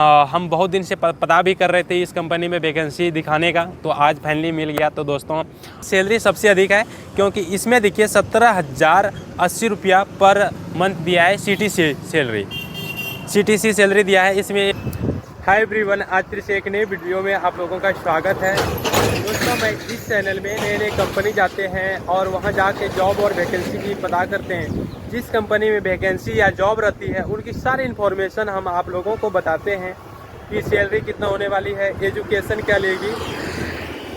हम बहुत दिन से पता भी कर रहे थे इस कंपनी में वैकेंसी दिखाने का, तो आज फाइनली मिल गया। तो दोस्तों सैलरी सबसे अधिक है, क्योंकि इसमें देखिए 17,080 रुपया पर मंथ दिया है। सीटीसी सैलरी दिया है इसमें। हाय एवरीवन, आज फिर से एक नई वीडियो में आप लोगों का स्वागत है। दोस्तों मैं इस चैनल में नए नए कंपनी जाते हैं और वहां जाके जॉब और वैकेंसी की पता करते हैं। जिस कंपनी में वैकेंसी या जॉब रहती है उनकी सारी इन्फॉर्मेशन हम आप लोगों को बताते हैं कि सैलरी कितना होने वाली है, एजुकेशन क्या लेगी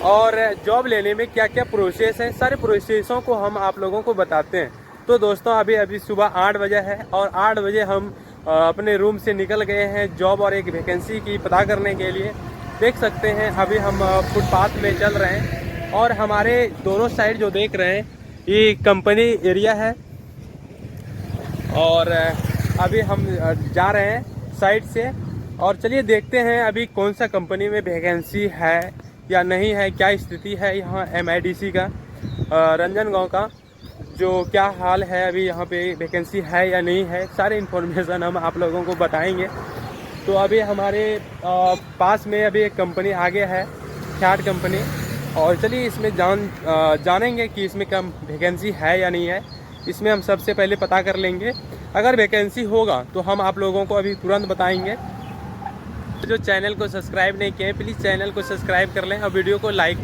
और जॉब लेने में क्या क्या प्रोसेस है, सारे प्रोसेसों को हम आप लोगों को बताते हैं। तो दोस्तों अभी सुबह 8 बजे है और 8 बजे हम अपने रूम से निकल गए हैं जॉब और एक वैकेंसी की पता करने के लिए। देख सकते हैं अभी हम फुटपाथ में चल रहे हैं और हमारे दोनों साइड जो देख रहे हैं ये कंपनी एरिया है और अभी हम जा रहे हैं साइड से। और चलिए देखते हैं अभी कौन सा कंपनी में वैकेंसी है या नहीं है, क्या स्थिति है यहाँ MIDC का रंजनगांव का, जो क्या हाल है अभी यहाँ पे वैकेंसी है या नहीं है, सारी इन्फॉर्मेशन हम आप लोगों को बताएंगे। तो अभी हमारे पास में अभी एक कंपनी आगे है, फ्याट कंपनी, और चलिए इसमें जानेंगे कि इसमें कम वैकेंसी है या नहीं है। इसमें हम सबसे पहले पता कर लेंगे, अगर वैकेंसी होगा तो हम आप लोगों को अभी तुरंत बताएंगे। जो चैनल को सब्सक्राइब नहीं किए प्लीज़ चैनल को सब्सक्राइब कर लें और वीडियो को लाइक।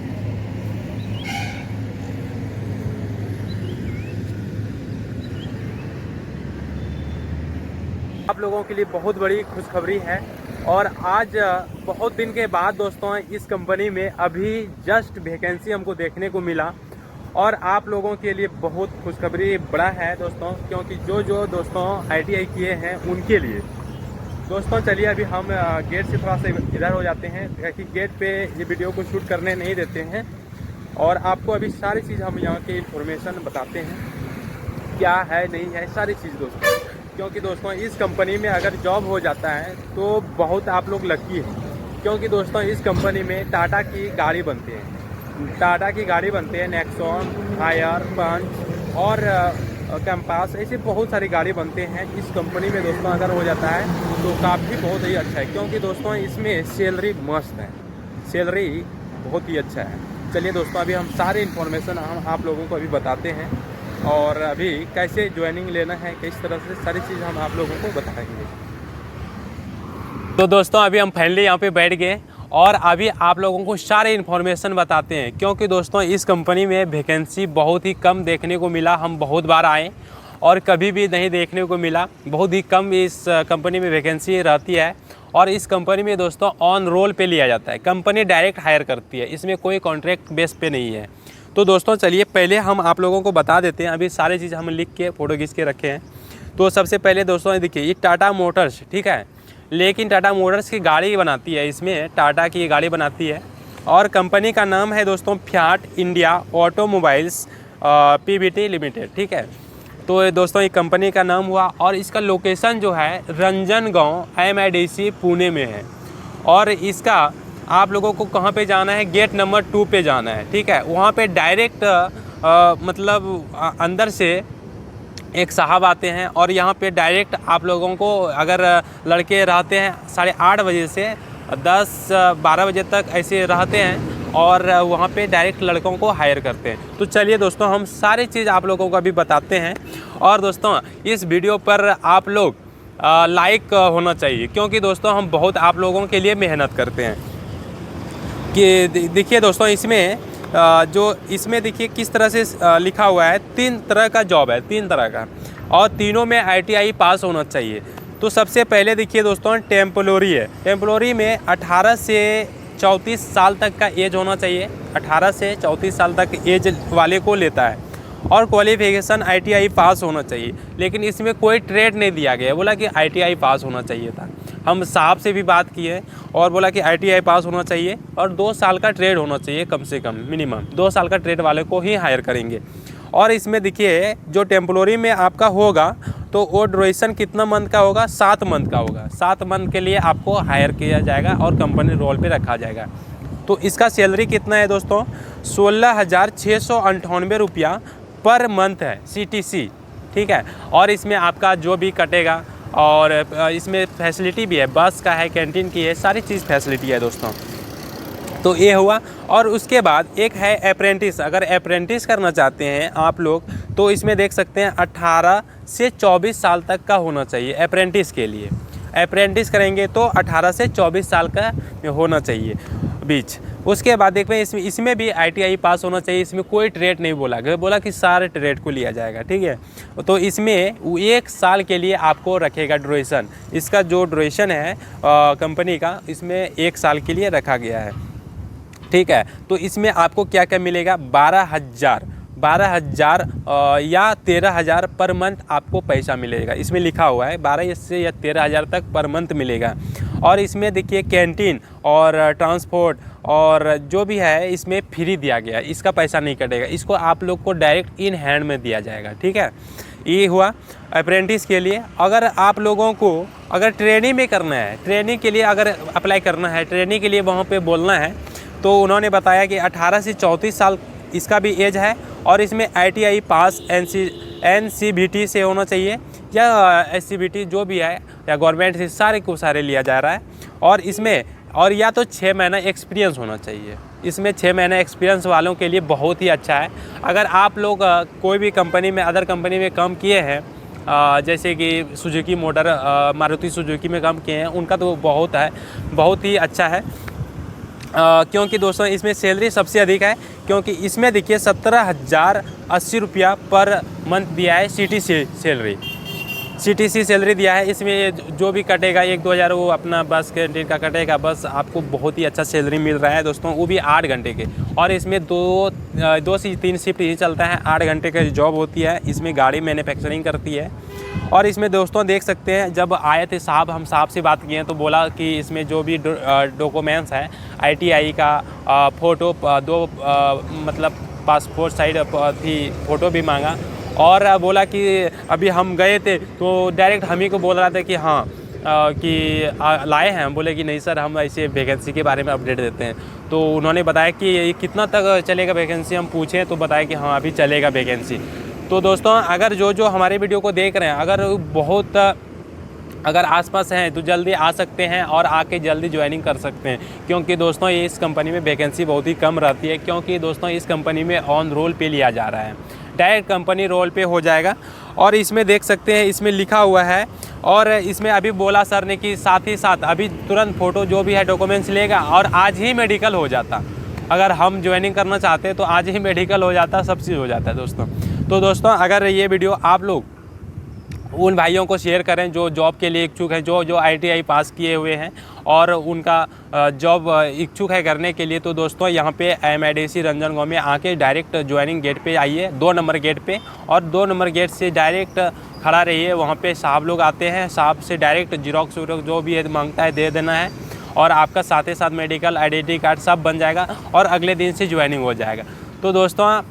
आप लोगों के लिए बहुत बड़ी खुशखबरी है और आज बहुत दिन के बाद दोस्तों इस कंपनी में अभी जस्ट वैकेंसी हमको देखने को मिला और आप लोगों के लिए बहुत खुशखबरी बड़ा है दोस्तों, क्योंकि जो दोस्तों ITI किए हैं उनके लिए। दोस्तों चलिए अभी हम गेट से थोड़ा सा इधर हो जाते हैं, क्योंकि गेट पे ये वीडियो को शूट करने नहीं देते हैं और आपको अभी सारी चीज़ हम यहाँ की इन्फॉर्मेशन बताते हैं, क्या है नहीं है सारी चीज़ दोस्तों। क्योंकि दोस्तों इस कंपनी में अगर जॉब हो जाता है तो बहुत आप लोग लकी हैं, क्योंकि दोस्तों इस कंपनी में टाटा की गाड़ी बनती है, नेक्सॉन, हायर, पंच और कैंपस, ऐसे बहुत सारी गाड़ी बनते हैं इस कंपनी में। दोस्तों अगर हो जाता है तो काफ़ी बहुत ही अच्छा है, क्योंकि दोस्तों इसमें सैलरी मस्त है, सैलरी बहुत ही अच्छा है। चलिए दोस्तों अभी हम सारी इन्फॉर्मेशन हम आप लोगों को अभी बताते हैं और अभी कैसे ज्वाइनिंग लेना है, किस तरह से सारी चीज़ हम आप लोगों को बताएंगे। तो दोस्तों अभी हम फाइनली यहाँ पे बैठ गए और अभी आप लोगों को सारे इन्फॉर्मेशन बताते हैं, क्योंकि दोस्तों इस कंपनी में वैकेंसी बहुत ही कम देखने को मिला। हम बहुत बार आए और कभी भी नहीं देखने को मिला, बहुत ही कम इस कंपनी में वैकेंसी रहती है। और इस कंपनी में दोस्तों ऑन रोल पे लिया जाता है, कंपनी डायरेक्ट हायर करती है, इसमें कोई कॉन्ट्रैक्ट बेस पे नहीं है। तो दोस्तों चलिए पहले हम आप लोगों को बता देते हैं, अभी सारी चीज़ हम लिख के फ़ोटो खींच के रखे हैं। तो सबसे पहले दोस्तों देखिए ये टाटा मोटर्स, ठीक है, लेकिन टाटा मोटर्स की गाड़ी बनाती है, इसमें टाटा की गाड़ी बनाती है और कंपनी का नाम है दोस्तों fat India automobiles PVT limited, ठीक है। तो दोस्तों ये कंपनी का नाम हुआ और इसका लोकेशन जो है रंजनगांव MIDC पुणे में है। और इसका आप लोगों को कहाँ पे जाना है, गेट नंबर 2 पे जाना है, ठीक है। वहाँ पे डायरेक्ट मतलब अंदर से एक साहब आते हैं और यहाँ पे डायरेक्ट आप लोगों को, अगर लड़के रहते हैं 8:30 बजे से 10-12 बजे तक ऐसे रहते हैं और वहाँ पे डायरेक्ट लड़कों को हायर करते हैं। तो चलिए दोस्तों हम सारी चीज़ आप लोगों को अभी बताते हैं। और दोस्तों इस वीडियो पर आप लोग लाइक होना चाहिए, क्योंकि दोस्तों हम बहुत आप लोगों के लिए मेहनत करते हैं। कि देखिए दोस्तों इसमें देखिए किस तरह से लिखा हुआ है, 3 तरह का जॉब है, 3 तरह का, और तीनों में ITI पास होना चाहिए। तो सबसे पहले देखिए दोस्तों टेम्पलोरी है। टेम्पलोरी में 18 से 34 साल तक का एज होना चाहिए, 18 से 34 साल तक एज वाले को लेता है और क्वालिफिकेशन ITI पास होना चाहिए। लेकिन इसमें कोई ट्रेड नहीं दिया गया, बोला कि ITI पास होना चाहिए था। हम साहब से भी बात किए और बोला कि ITI पास होना चाहिए और 2 साल का ट्रेड होना चाहिए, कम से कम मिनिमम 2 साल का ट्रेड वाले को ही हायर करेंगे। और इसमें देखिए जो टेम्पलोरी में आपका होगा तो वो ड्यूरेशन कितना मंथ का होगा, 7 मंथ का होगा। 7 मंथ के लिए आपको हायर किया जाएगा और कंपनी रोल पे रखा जाएगा। तो इसका सैलरी कितना है दोस्तों, 16,698 रुपया पर मंथ है, CTC, ठीक है। और इसमें आपका जो भी कटेगा और इसमें फैसिलिटी भी है, बस का है, कैंटीन की है, सारी चीज़ फैसिलिटी है दोस्तों। तो ये हुआ। और उसके बाद एक है अप्रेंटिस। अगर अप्रेंटिस करना चाहते हैं आप लोग तो इसमें देख सकते हैं 18 से 24 साल तक का होना चाहिए अप्रेंटिस के लिए। अप्रेंटिस करेंगे तो 18 से 24 साल का होना चाहिए बीच। उसके बाद देखते हैं इसमें भी ITI पास होना चाहिए। इसमें कोई ट्रेड नहीं बोला गया, बोला कि सारे ट्रेड को लिया जाएगा, ठीक है। तो इसमें 1 साल के लिए आपको रखेगा ड्यूरेशन। इसका जो ड्यूरेशन है कंपनी का, इसमें 1 साल के लिए रखा गया है, ठीक है। तो इसमें आपको क्या क्या मिलेगा, 12,000 या 13,000 पर मंथ आपको पैसा मिलेगा। इसमें लिखा हुआ है 12 से या 13,000 तक पर मंथ मिलेगा। और इसमें देखिए कैंटीन और ट्रांसपोर्ट और जो भी है इसमें फ्री दिया गया है, इसका पैसा नहीं कटेगा, इसको आप लोग को डायरेक्ट इन हैंड में दिया जाएगा, ठीक है। ये हुआ अप्रेंटिस के लिए। अगर आप लोगों को अगर ट्रेनिंग में करना है, ट्रेनिंग के लिए अगर अप्लाई करना है, ट्रेनिंग के लिए वहाँ पर बोलना है, तो उन्होंने बताया कि 18 से 34 साल इसका भी एज है। और इसमें ITI पास NCVT से होना चाहिए या SCVT जो भी है, या गवर्नमेंट से सारे को सारे लिया जा रहा है। और इसमें और या तो 6 महीना एक्सपीरियंस होना चाहिए। इसमें 6 महीना एक्सपीरियंस वालों के लिए बहुत ही अच्छा है। अगर आप लोग कोई भी कंपनी में, अदर कंपनी में काम किए हैं, जैसे कि सुजुकी मोटर, मारुति सुजुकी में काम किए हैं, उनका तो बहुत ही अच्छा है। क्योंकि दोस्तों इसमें सैलरी सबसे अधिक है, क्योंकि इसमें देखिए 17,080 रुपया पर मंथ दिया है CTC सैलरी दिया है। इसमें जो भी कटेगा 1-2 हज़ार वो अपना बस कैंटीन का कटेगा, बस आपको बहुत ही अच्छा सैलरी मिल रहा है दोस्तों, वो भी 8 घंटे के। और इसमें 2 से 3 शिफ्ट ही चलता है, 8 घंटे की जॉब होती है। इसमें गाड़ी मैन्युफैक्चरिंग करती है। और इसमें दोस्तों देख सकते हैं, जब आए थे साहब, हम साहब से बात किए तो बोला कि इसमें जो भी डॉक्यूमेंट्स हैं ITI का फ़ोटो 2 मतलब पासपोर्ट साइज थी, फ़ोटो भी मांगा। और बोला कि अभी हम गए थे तो डायरेक्ट हम ही को बोल रहा था कि हाँ लाए हैं। हम बोले कि नहीं सर, हम ऐसे वैकेंसी के बारे में अपडेट देते हैं। तो उन्होंने बताया कि ये कितना तक चलेगा वैकेंसी, हम पूछें तो बताया कि हाँ अभी चलेगा वैकेंसी। तो दोस्तों अगर जो हमारे वीडियो को देख रहे हैं, अगर आसपास हैं तो जल्दी आ सकते हैं और आके जल्दी ज्वाइनिंग कर सकते हैं। क्योंकि दोस्तों ये इस कंपनी में वैकेंसी बहुत ही कम रहती है, क्योंकि दोस्तों इस कंपनी में ऑन रोल पे लिया जा रहा है, डायरेक्ट कंपनी रोल पे हो जाएगा। और इसमें देख सकते हैं इसमें लिखा हुआ है। और इसमें अभी बोला सर ने कि साथ ही साथ अभी तुरंत फ़ोटो जो भी है डॉक्यूमेंट्स लेगा और आज ही मेडिकल हो जाता। अगर हम ज्वाइनिंग करना चाहते हैं तो आज ही मेडिकल हो जाता, सब चीज़ हो जाता है दोस्तों। तो दोस्तों अगर ये वीडियो आप लोग उन भाइयों को शेयर करें जो जॉब के लिए इच्छुक हैं, जो ITI पास किए हुए हैं और उनका जॉब इच्छुक है करने के लिए, तो दोस्तों यहाँ पे MIDC रंजनगांव में आके डायरेक्ट ज्वाइनिंग गेट पे आइए, 2 नंबर गेट पे। और 2 नंबर गेट से डायरेक्ट खड़ा रहिए, वहाँ पे साहब लोग आते हैं, साहब से डायरेक्ट जीरोक्स वीरोक्स जो भी है मांगता है दे देना है। और आपका साथ ही साथ मेडिकल, आइडेंटिटी कार्ड सब बन जाएगा और अगले दिन से ज्वाइनिंग हो जाएगा। तो दोस्तों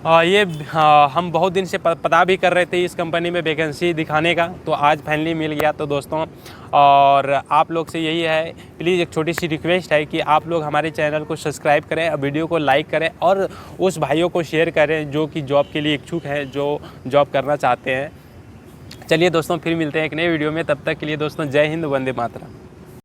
हम बहुत दिन से पता भी कर रहे थे इस कंपनी में वैकेंसी दिखाने का, तो आज फाइनली मिल गया। तो दोस्तों और आप लोग से यही है, प्लीज़ एक छोटी सी रिक्वेस्ट है कि आप लोग हमारे चैनल को सब्सक्राइब करें, वीडियो को लाइक करें और उस भाइयों को शेयर करें जो कि जॉब के लिए इच्छुक हैं, जो जॉब करना चाहते हैं। चलिए दोस्तों फिर मिलते हैं एक नए वीडियो में, तब तक के लिए दोस्तों जय हिंद, वंदे मातरम।